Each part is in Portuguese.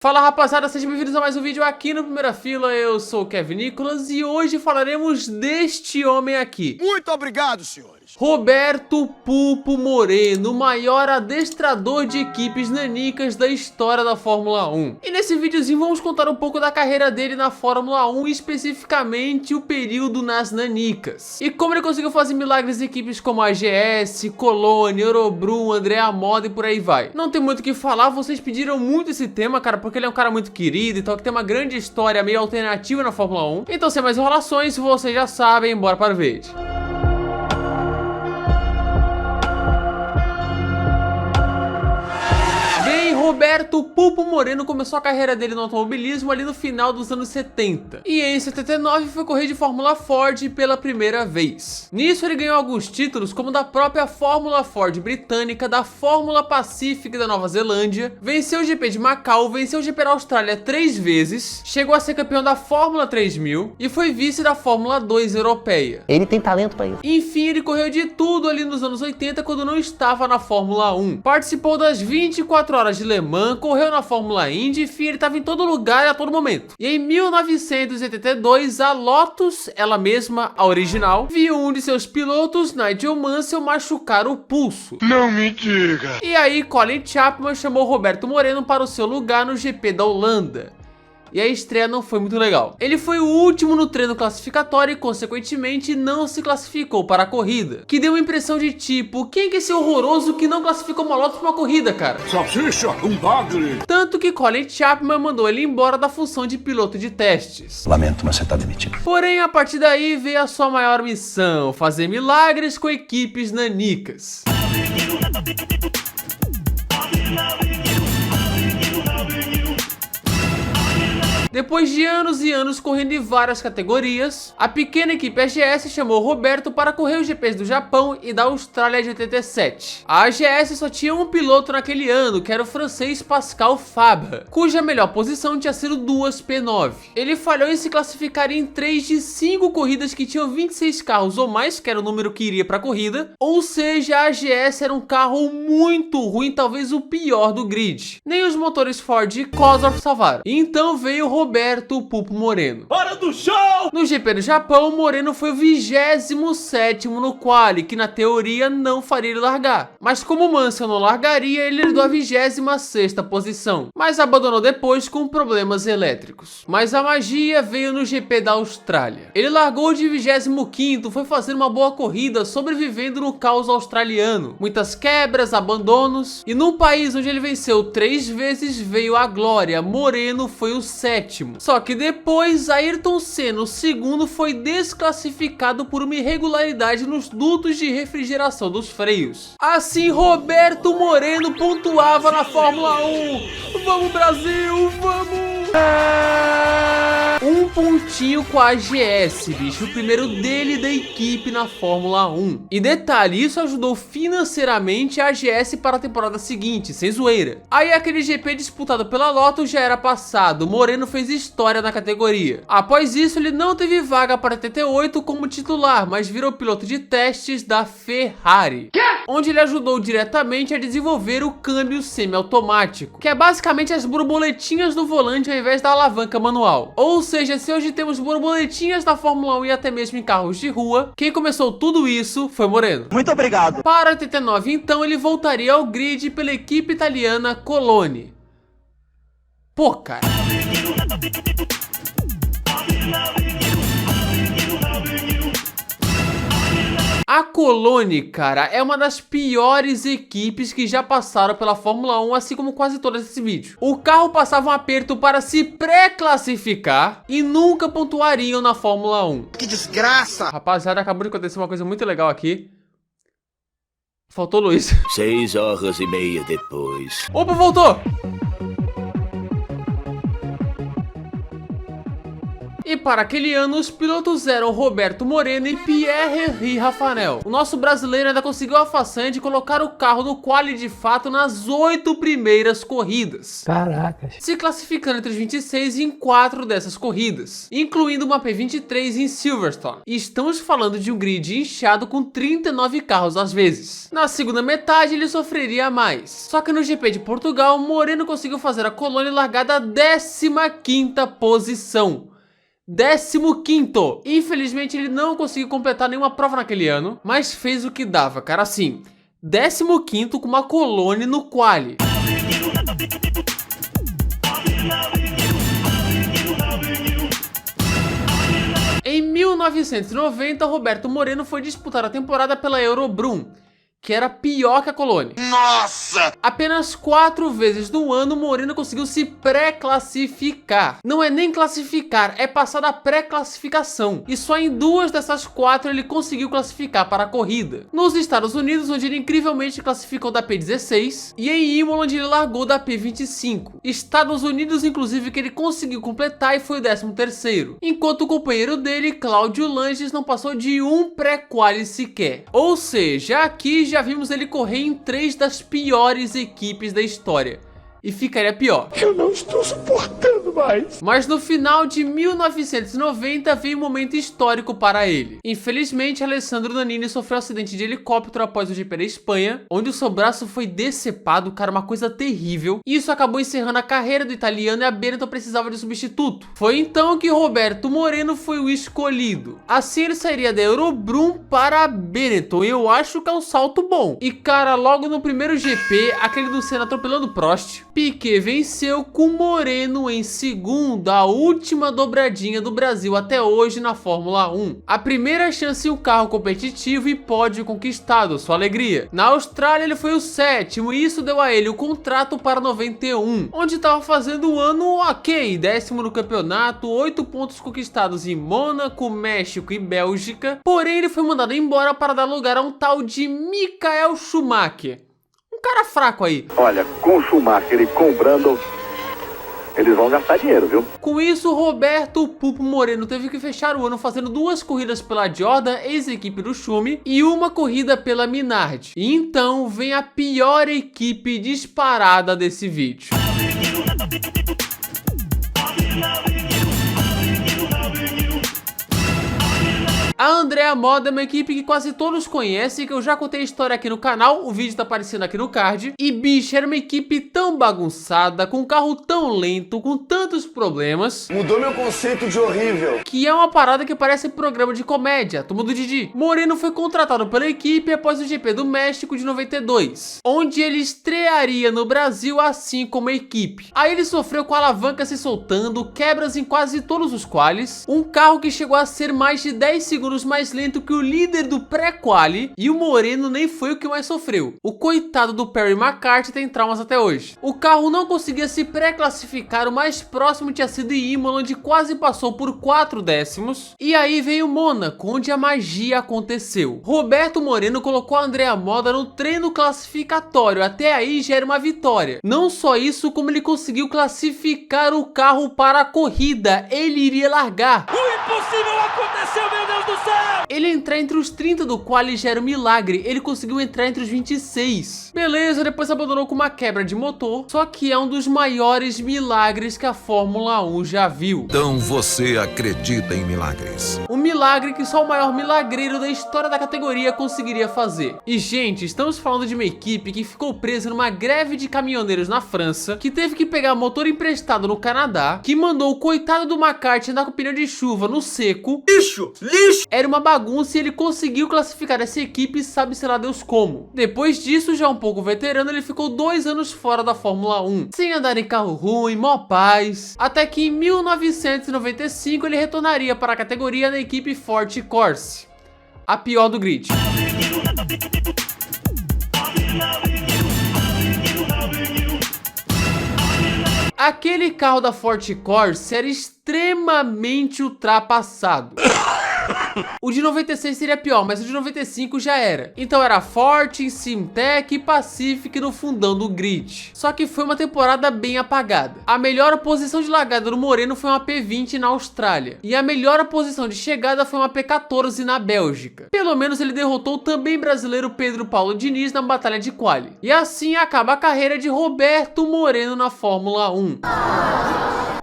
Fala rapaziada, sejam bem-vindos a mais um vídeo aqui no Primeira Fila. Eu sou o Kevin Nicolas e hoje falaremos deste homem aqui. Muito obrigado, senhores. Roberto Pulpo Moreno, o maior adestrador de equipes nanicas da história da Fórmula 1. E nesse videozinho vamos contar um pouco da carreira dele na Fórmula 1, especificamente o período nas nanicas. E como ele conseguiu fazer milagres em equipes como a AGS, Colônia, Eurobrum, Andrea Moda e por aí vai. Não tem muito o que falar, vocês pediram muito esse tema, cara, porque ele é um cara muito querido, então que tem uma grande história meio alternativa na Fórmula 1. Então sem mais enrolações, vocês já sabem, bora para o vídeo. Roberto Pulpo Moreno começou a carreira dele no automobilismo ali no final dos anos 70. E em 79 foi correr de Fórmula Ford pela primeira vez. Nisso ele ganhou alguns títulos como da própria Fórmula Ford britânica, da Fórmula Pacífica da Nova Zelândia, venceu o GP de Macau, venceu o GP da Austrália 3 vezes, chegou a ser campeão da Fórmula 3000 e foi vice da Fórmula 2 europeia. Ele tem talento para isso. Enfim, ele correu de tudo ali nos anos 80 quando não estava na Fórmula 1. Participou das 24 horas de Le Mans, correu na Fórmula Indy, enfim, ele estava em todo lugar e a todo momento. E em 1982, a Lotus, ela mesma, a original, viu um de seus pilotos, Nigel Mansell, machucar o pulso. Não me diga. E aí Colin Chapman chamou Roberto Moreno para o seu lugar no GP da Holanda. E a estreia não foi muito legal. Ele foi o último no treino classificatório e, consequentemente, não se classificou para a corrida. Que deu uma impressão de tipo, quem que é esse horroroso que não classificou uma Lotus para uma corrida, cara? Salsicha, um bagre. Tanto que Colin Chapman mandou ele embora da função de piloto de testes. Lamento, mas você tá demitido. Porém, a partir daí veio a sua maior missão, fazer milagres com equipes nanicas. Depois de anos e anos correndo em várias categorias, a pequena equipe AGS chamou Roberto para correr os GPs do Japão e da Austrália de 87. A AGS só tinha um piloto naquele ano, que era o francês Pascal Fabre, cuja melhor posição tinha sido 2 P9. Ele falhou em se classificar em 3 de 5 corridas que tinham 26 carros ou mais, que era o número que iria para a corrida, ou seja, a AGS era um carro muito ruim, talvez o pior do grid. Nem os motores Ford e Cosworth salvaram. Então veio Roberto Pulpo Moreno. Hora do show! No GP do Japão, Moreno foi o 27º no quali, que na teoria não faria ele largar. Mas como Mansell não largaria, ele herdou a 26ª posição, mas abandonou depois com problemas elétricos. Mas a magia veio no GP da Austrália. Ele largou de 25º, foi fazer uma boa corrida, sobrevivendo no caos australiano. Muitas quebras, abandonos, e num país onde ele venceu 3 vezes veio a glória. Moreno foi o 7º. Só que depois, Ayrton Senna, o segundo, foi desclassificado por uma irregularidade nos dutos de refrigeração dos freios. Assim, Roberto Moreno pontuava na Fórmula 1. Vamos, Brasil, vamos! Um pontinho com a AGS, bicho, o primeiro dele da equipe na Fórmula 1. E detalhe, isso ajudou financeiramente a AGS para a temporada seguinte, sem zoeira. Aí aquele GP disputado pela Lotus já era passado, Moreno fez história na categoria. Após isso, ele não teve vaga para 88 como titular, mas virou piloto de testes da Ferrari, onde ele ajudou diretamente a desenvolver o câmbio semiautomático, que é basicamente as borboletinhas no volante ao invés da alavanca manual. Ou seja, se hoje temos borboletinhas na Fórmula 1 e até mesmo em carros de rua, quem começou tudo isso foi Moreno. Muito obrigado. Para 89, então, ele voltaria ao grid pela equipe italiana Colônia. Pô, cara. A Colônia, cara, é uma das piores equipes que já passaram pela Fórmula 1, assim como quase todas esse vídeo. O carro passava um aperto para se pré-classificar e nunca pontuariam na Fórmula 1. Que desgraça! Rapaziada, acabou de acontecer uma coisa muito legal aqui. Faltou Luiz. 6 horas e meia depois. Opa, voltou! E para aquele ano, os pilotos eram Roberto Moreno e Pierre-Henri Rafanel. O nosso brasileiro ainda conseguiu a façanha de colocar o carro no quali de fato nas 8 primeiras corridas. Caracas. Se classificando entre os 26 em 4 dessas corridas, incluindo uma P23 em Silverstone. E estamos falando de um grid inchado com 39 carros às vezes. Na segunda metade ele sofreria mais. Só que no GP de Portugal, Moreno conseguiu fazer a Colônia largar da 15ª posição. 15º. Infelizmente ele não conseguiu completar nenhuma prova naquele ano, mas fez o que dava, cara, assim, 15º com uma Colônia no quali. Em 1990, Roberto Moreno foi disputar a temporada pela Eurobrum, que era pior que a Colônia. Nossa! Apenas 4 vezes no ano, Moreno conseguiu se pré-classificar. Não é nem classificar, é passar da pré-classificação. E só em 2 dessas 4 ele conseguiu classificar para a corrida. Nos Estados Unidos, onde ele incrivelmente classificou da P16, e em Imola, onde ele largou da P25. Estados Unidos, inclusive, que ele conseguiu completar e foi o 13º. Enquanto o companheiro dele, Cláudio Langes, não passou de um pré-quali sequer. Ou seja, aqui já vimos ele correr em 3 das piores equipes da história. E ficaria pior. Eu não estou suportando mais. Mas no final de 1990 veio um momento histórico para ele. Infelizmente, Alessandro Nannini sofreu um acidente de helicóptero após o GP da Espanha, onde o seu braço foi decepado, cara, uma coisa terrível. E isso acabou encerrando a carreira do italiano e a Benetton precisava de um substituto. Foi então que Roberto Moreno foi o escolhido. Assim ele sairia da Eurobrum para a Benetton, e eu acho que é um salto bom. E cara, logo no primeiro GP, aquele do Senna atropelando Prost, Piquet venceu com Moreno em segundo, a última dobradinha do Brasil até hoje na Fórmula 1. A primeira chance em um carro competitivo e pódio conquistado, sua alegria. Na Austrália ele foi o 7º e isso deu a ele o contrato para 91, onde estava fazendo um ano ok, 10º no campeonato, 8 pontos conquistados em Mônaco, México e Bélgica. Porém ele foi mandado embora para dar lugar a um tal de Michael Schumacher. Um cara fraco aí. Olha, com o Schumacher e com o Brundle, eles vão gastar dinheiro, viu? Com isso, Roberto Pupo Moreno teve que fechar o ano fazendo 2 corridas pela Jordan, ex-equipe do Schumi, e uma corrida pela Minardi. E então vem a pior equipe disparada desse vídeo. A Andrea Moda é uma equipe que quase todos conhecem, que eu já contei a história aqui no canal, o vídeo tá aparecendo aqui no card. E bicho, era uma equipe tão bagunçada, com um carro tão lento, com tantos problemas. Mudou meu conceito de horrível. Que é uma parada que parece programa de comédia, Turma do Didi. Moreno foi contratado pela equipe após o GP do México de 92, onde ele estrearia no Brasil assim como a equipe. Aí ele sofreu com a alavanca se soltando, quebras em quase todos os qualis, um carro que chegou a ser mais de 10 segundos mais lento que o líder do pré-quali, e o Moreno nem foi o que mais sofreu. O coitado do Perry McCarthy tem traumas até hoje. O carro não conseguia se pré-classificar, o mais próximo tinha sido em Imola, onde quase passou por 4 décimos. E aí veio Mônaco, onde a magia aconteceu. Roberto Moreno colocou a Andrea Moda no treino classificatório, até aí já era uma vitória. Não só isso, como ele conseguiu classificar o carro para a corrida, ele iria largar. O impossível aconteceu, meu Deus do céu! Ele entrar entre os 30 do quali já era um milagre, ele conseguiu entrar entre os 26. Beleza, depois abandonou com uma quebra de motor, só que é um dos maiores milagres que a Fórmula 1 já viu. Então você acredita em milagres? Um milagre que só o maior milagreiro da história da categoria conseguiria fazer. E gente, estamos falando de uma equipe que ficou presa numa greve de caminhoneiros na França, que teve que pegar motor emprestado no Canadá, que mandou o coitado do McCarthy andar com pneu de chuva no seco. Lixo! Lixo! Era uma bagunça e ele conseguiu classificar essa equipe, sabe-se lá Deus como. Depois disso, já um pouco veterano, ele ficou 2 anos fora da Fórmula 1, sem andar em carro ruim, mó paz, até que em 1995 ele retornaria para a categoria na equipe Forte Corse, a pior do grid. Aquele carro da Forte Corse era extremamente ultrapassado. O de 96 seria pior, mas o de 95 já era. Então era Forte, Simtech e Pacific no fundão do grid. Só que foi uma temporada bem apagada. A melhor posição de largada do Moreno foi uma P20 na Austrália. E a melhor posição de chegada foi uma P14 na Bélgica. Pelo menos ele derrotou o também brasileiro Pedro Paulo Diniz na batalha de quali. E assim acaba a carreira de Roberto Moreno na Fórmula 1.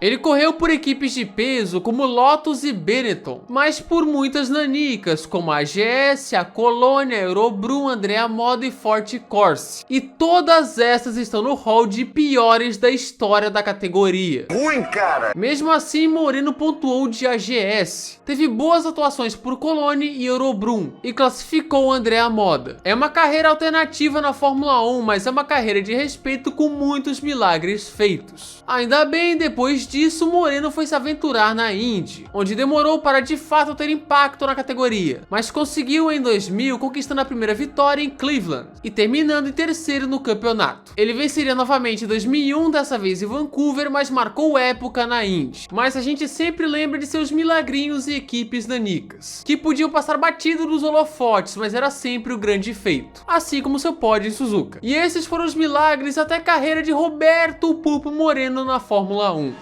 Ele correu por equipes de peso como Lotus e Benetton, mas por muitas nanicas, como a AGS, a Colônia, a Eurobrum, Andrea Moda e Forte Corse. E todas essas estão no hall de piores da história da categoria. Ruim, cara. Mesmo assim, Moreno pontuou de AGS. Teve boas atuações por Colônia e Eurobrum e classificou Andrea Moda. É uma carreira alternativa na Fórmula 1, mas é uma carreira de respeito com muitos milagres feitos. Ainda bem, depois disso, Moreno foi se aventurar na Indy, onde demorou para de fato ter impacto na categoria, mas conseguiu em 2000 conquistando a primeira vitória em Cleveland e terminando em terceiro no campeonato. Ele venceria novamente em 2001, dessa vez em Vancouver, mas marcou época na Indy. Mas a gente sempre lembra de seus milagrinhos e equipes nanicas, que podiam passar batido nos holofotes, mas era sempre o grande feito, assim como seu pódio em Suzuka. E esses foram os milagres até a carreira de Roberto Pulpo Moreno na Fórmula 1.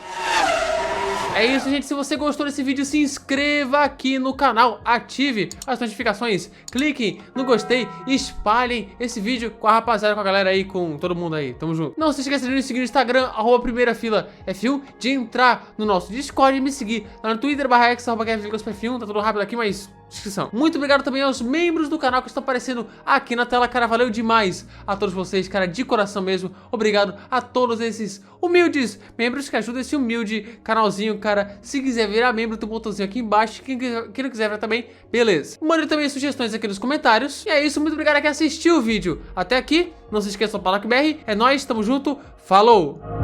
É isso, gente. Se você gostou desse vídeo, se inscreva aqui no canal, ative as notificações, cliquem no gostei e espalhem esse vídeo com a rapaziada, com a galera aí, com todo mundo aí. Tamo junto. Não se esqueça de nos seguir no Instagram, @primeirafilaf1, de entrar no nosso Discord e me seguir lá no Twitter, /x, @kevin_f1, tá tudo rápido aqui, mas descrição. Muito obrigado também aos membros do canal que estão aparecendo aqui na tela, cara, valeu demais a todos vocês, cara, de coração mesmo. Obrigado a todos esses humildes membros que ajudam esse humilde canalzinho, cara. Se quiser virar membro, tem um botãozinho aqui embaixo. Quem não quiser virar também, beleza. Mande também sugestões aqui nos comentários. E é isso, muito obrigado a quem assistiu o vídeo até aqui. Não se esqueça do PalacoBR, é nóis, tamo junto, falou!